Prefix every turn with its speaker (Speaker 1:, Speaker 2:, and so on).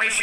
Speaker 1: 20